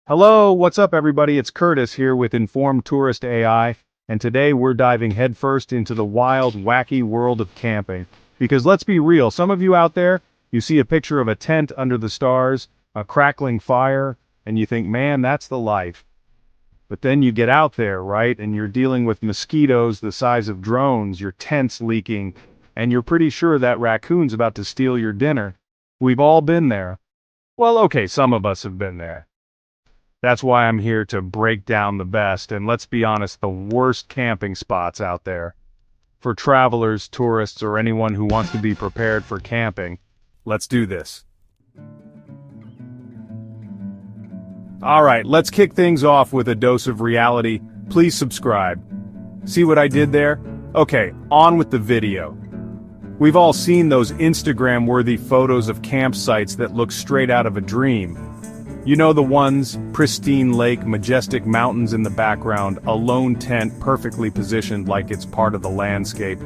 Hello, what's up everybody? It's Curtis here with InformedTouristA.I, and today we're diving headfirst into the wild, wacky world of camping. Because let's be real, some of you out there, you see a picture of a tent under the stars, a crackling fire, and you think, man, that's the life. But then you get out there, right, and you're dealing with mosquitoes the size of drones, your tent's leaking, and you're pretty sure that raccoon's about to steal your dinner. We've all been there. Well, okay, some of us have been there. That's why I'm here to break down the best and, let's be honest, the worst camping spots out there. For travelers, tourists, or anyone who wants to be prepared for camping, let's do this. Alright, let's kick things off with a dose of reality. Please subscribe. See what I did there? Okay, on with the video. We've all seen those Instagram-worthy photos of campsites that look straight out of a dream. You know the ones, pristine lake, majestic mountains in the background, a lone tent perfectly positioned like it's part of the landscape.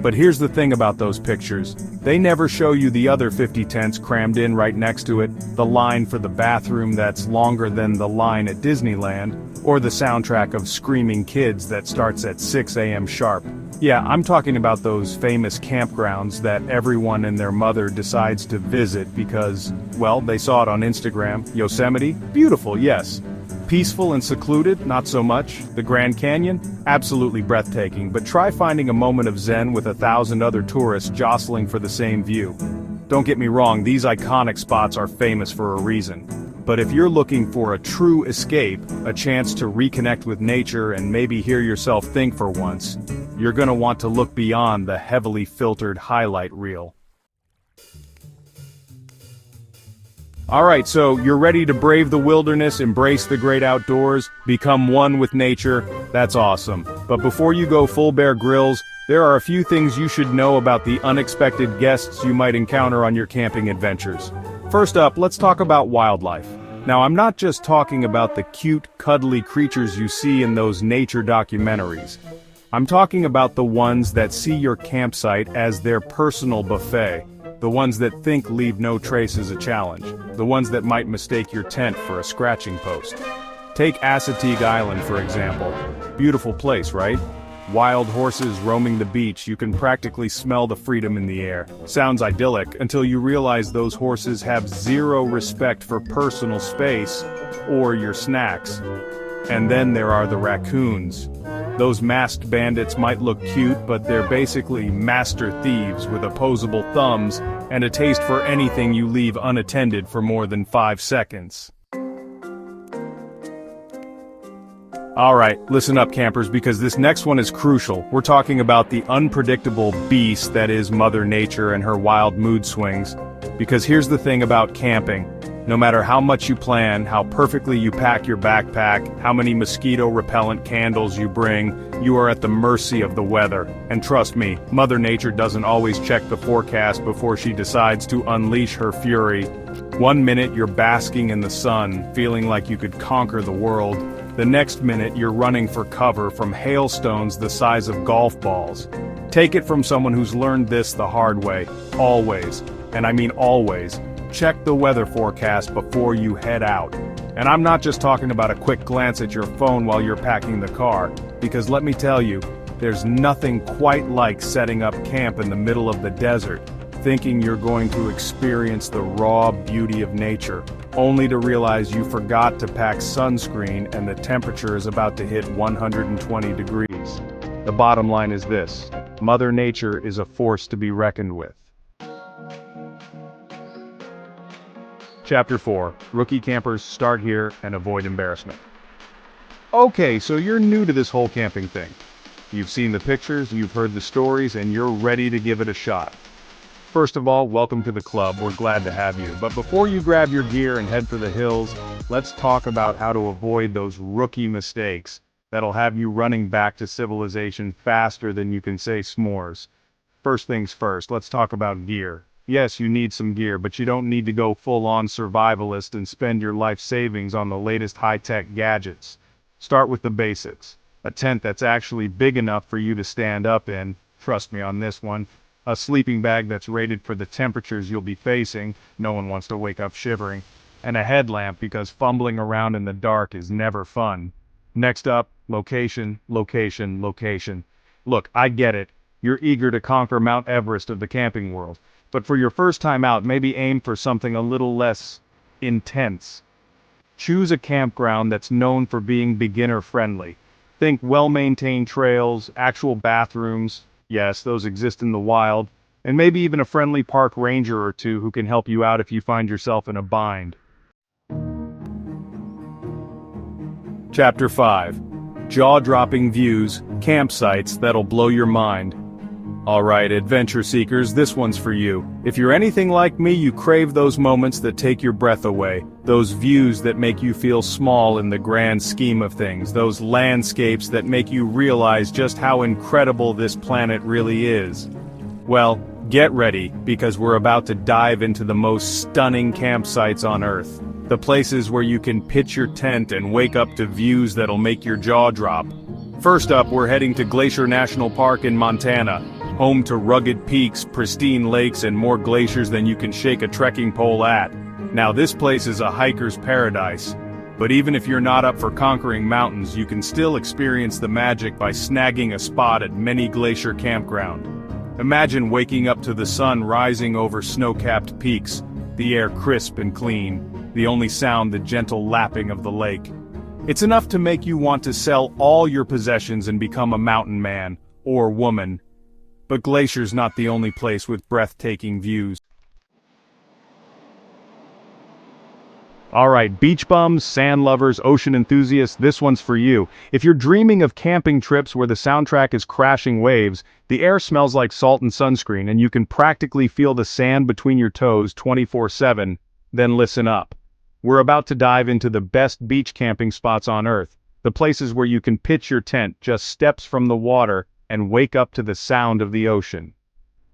But here's the thing about those pictures. They never show you the other 50 tents crammed in right next to it, the line for the bathroom that's longer than the line at Disneyland, or the soundtrack of screaming kids that starts at 6 a.m. sharp. Yeah, I'm talking about those famous campgrounds that everyone and their mother decides to visit because, well, they saw it on Instagram. Yosemite? Beautiful, yes. Peaceful and secluded? Not so much. The Grand Canyon? Absolutely breathtaking, but try finding a moment of zen with 1,000 other tourists jostling for the same view. Don't get me wrong, these iconic spots are famous for a reason. But if you're looking for a true escape, a chance to reconnect with nature and maybe hear yourself think for once, you're gonna want to look beyond the heavily filtered highlight reel. Alright, so you're ready to brave the wilderness, embrace the great outdoors, become one with nature. That's awesome. But before you go full Bear Grylls, there are a few things you should know about the unexpected guests you might encounter on your camping adventures. First up, let's talk about wildlife. Now, I'm not just talking about the cute, cuddly creatures you see in those nature documentaries. I'm talking about the ones that see your campsite as their personal buffet. The ones that think leave no trace a challenge. The ones that might mistake your tent for a scratching post. Take Assateague Island, for example. Beautiful place, right? Wild horses roaming the beach, you can practically smell the freedom in the air. Sounds idyllic until you realize those horses have zero respect for personal space or your snacks. And then there are the raccoons. Those masked bandits might look cute, but they're basically master thieves with opposable thumbs and a taste for anything you leave unattended for more than 5 seconds. Alright, listen up campers, because this next one is crucial. We're talking about the unpredictable beast that is Mother Nature and her wild mood swings. Because here's the thing about camping. No matter how much you plan, how perfectly you pack your backpack, how many mosquito-repellent candles you bring, you are at the mercy of the weather. And trust me, Mother Nature doesn't always check the forecast before she decides to unleash her fury. One minute you're basking in the sun, feeling like you could conquer the world. The next minute you're running for cover from hailstones the size of golf balls. Take it from someone who's learned this the hard way. Always, and I mean always, check the weather forecast before you head out. And I'm not just talking about a quick glance at your phone while you're packing the car, because let me tell you, there's nothing quite like setting up camp in the middle of the desert, thinking you're going to experience the raw beauty of nature, only to realize you forgot to pack sunscreen and the temperature is about to hit 120 degrees. The bottom line is this: Mother Nature is a force to be reckoned with. Chapter 4. Rookie campers, start here and avoid embarrassment. Okay, so you're new to this whole camping thing. You've seen the pictures, you've heard the stories, and you're ready to give it a shot. First of all, welcome to the club, we're glad to have you. But before you grab your gear and head for the hills, let's talk about how to avoid those rookie mistakes that'll have you running back to civilization faster than you can say s'mores. First things first, let's talk about gear. Yes, you need some gear, but you don't need to go full-on survivalist and spend your life savings on the latest high-tech gadgets. Start with the basics. A tent that's actually big enough for you to stand up in, trust me on this one. A sleeping bag that's rated for the temperatures you'll be facing, no one wants to wake up shivering. and a headlamp because fumbling around in the dark is never fun. Next up, location, location, location. Look, I get it. You're eager to conquer Mount Everest of the camping world. But for your first time out, maybe aim for something a little less intense. Choose a campground that's known for being beginner-friendly. Think well-maintained trails, actual bathrooms, yes, those exist in the wild, and maybe even a friendly park ranger or two who can help you out if you find yourself in a bind. Chapter 5. Jaw-dropping views, campsites that'll blow your mind. Alright, adventure seekers, this one's for you. If you're anything like me, you crave those moments that take your breath away, those views that make you feel small in the grand scheme of things, those landscapes that make you realize just how incredible this planet really is. Well, get ready, because we're about to dive into the most stunning campsites on Earth. The places where you can pitch your tent and wake up to views that'll make your jaw drop. First up, we're heading to Glacier National Park in Montana, home to rugged peaks, pristine lakes, and more glaciers than you can shake a trekking pole at. Now this place is a hiker's paradise. But even if you're not up for conquering mountains, you can still experience the magic by snagging a spot at Many Glacier Campground. Imagine waking up to the sun rising over snow-capped peaks, the air crisp and clean, the only sound the gentle lapping of the lake. It's enough to make you want to sell all your possessions and become a mountain man, or woman. But Glacier's not the only place with breathtaking views. Alright, beach bums, sand lovers, ocean enthusiasts, this one's for you. If you're dreaming of camping trips where the soundtrack is crashing waves, the air smells like salt and sunscreen, and you can practically feel the sand between your toes 24/7, then listen up. We're about to dive into the best beach camping spots on Earth, the places where you can pitch your tent just steps from the water and wake up to the sound of the ocean.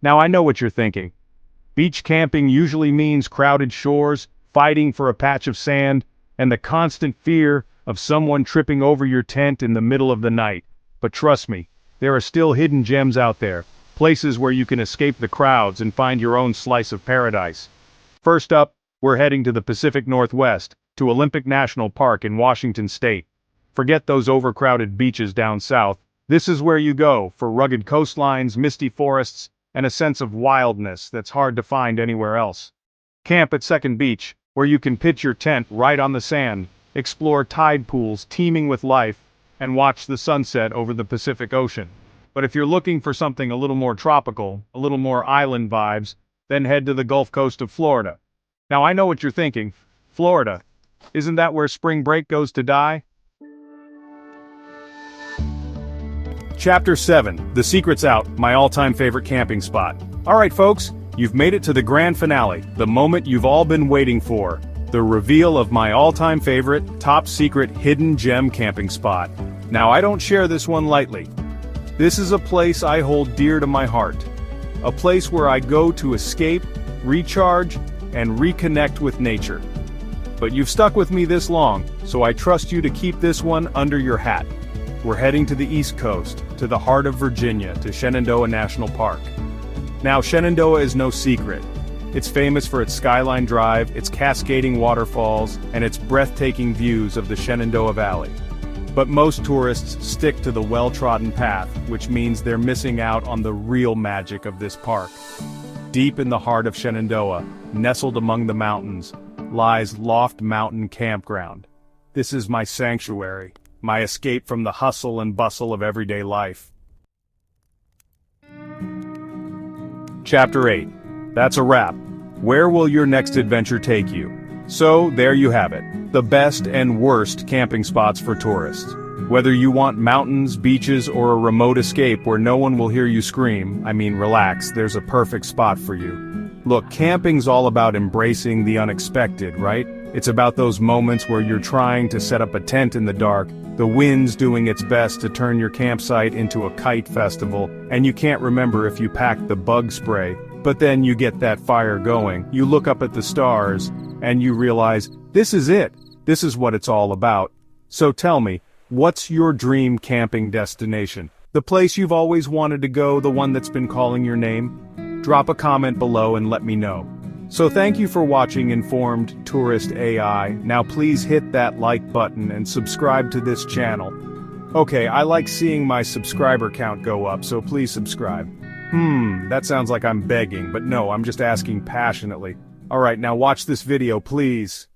Now I know what you're thinking. Beach camping usually means crowded shores, fighting for a patch of sand, and the constant fear of someone tripping over your tent in the middle of the night. But trust me, there are still hidden gems out there, places where you can escape the crowds and find your own slice of paradise. First up, we're heading to the Pacific Northwest, to Olympic National Park in Washington State. Forget those overcrowded beaches down south. This is where you go for rugged coastlines, misty forests, and a sense of wildness that's hard to find anywhere else. Camp at Second Beach, where you can pitch your tent right on the sand, explore tide pools teeming with life, and watch the sunset over the Pacific Ocean. But if you're looking for something a little more tropical, a little more island vibes, then head to the Gulf Coast of Florida. Now I know what you're thinking. Florida, isn't that where spring break goes to die? Chapter 7, The Secret's Out, my all-time favorite camping spot. Alright folks, you've made it to the grand finale, the moment you've all been waiting for. The reveal of my all-time favorite, top-secret, hidden gem camping spot. Now I don't share this one lightly. This is a place I hold dear to my heart. A place where I go to escape, recharge, and reconnect with nature. But you've stuck with me this long, so I trust you to keep this one under your hat. We're heading to the East Coast, to the heart of Virginia, to Shenandoah National Park. Now, Shenandoah is no secret. It's famous for its Skyline Drive, its cascading waterfalls, and its breathtaking views of the Shenandoah Valley. But most tourists stick to the well-trodden path, which means they're missing out on the real magic of this park. Deep in the heart of Shenandoah, nestled among the mountains, lies Loft Mountain Campground. This is my sanctuary, my escape from the hustle and bustle of everyday life. Chapter 8. That's a wrap. Where will your next adventure take you? So, there you have it. The best and worst camping spots for tourists. Whether you want mountains, beaches, or a remote escape where no one will hear you scream, relax, there's a perfect spot for you. Look, camping's all about embracing the unexpected, right? It's about those moments where you're trying to set up a tent in the dark, the wind's doing its best to turn your campsite into a kite festival, and you can't remember if you packed the bug spray, but then you get that fire going, you look up at the stars, and you realize, this is it, this is what it's all about. So tell me, what's your dream camping destination? The place you've always wanted to go, the one that's been calling your name? Drop a comment below and let me know. So thank you for watching Informed Tourist AI. Now please hit that like button and subscribe to this channel. Okay, I like seeing my subscriber count go up, so please subscribe. That sounds like I'm begging, but no, I'm just asking passionately. Alright, now watch this video, please.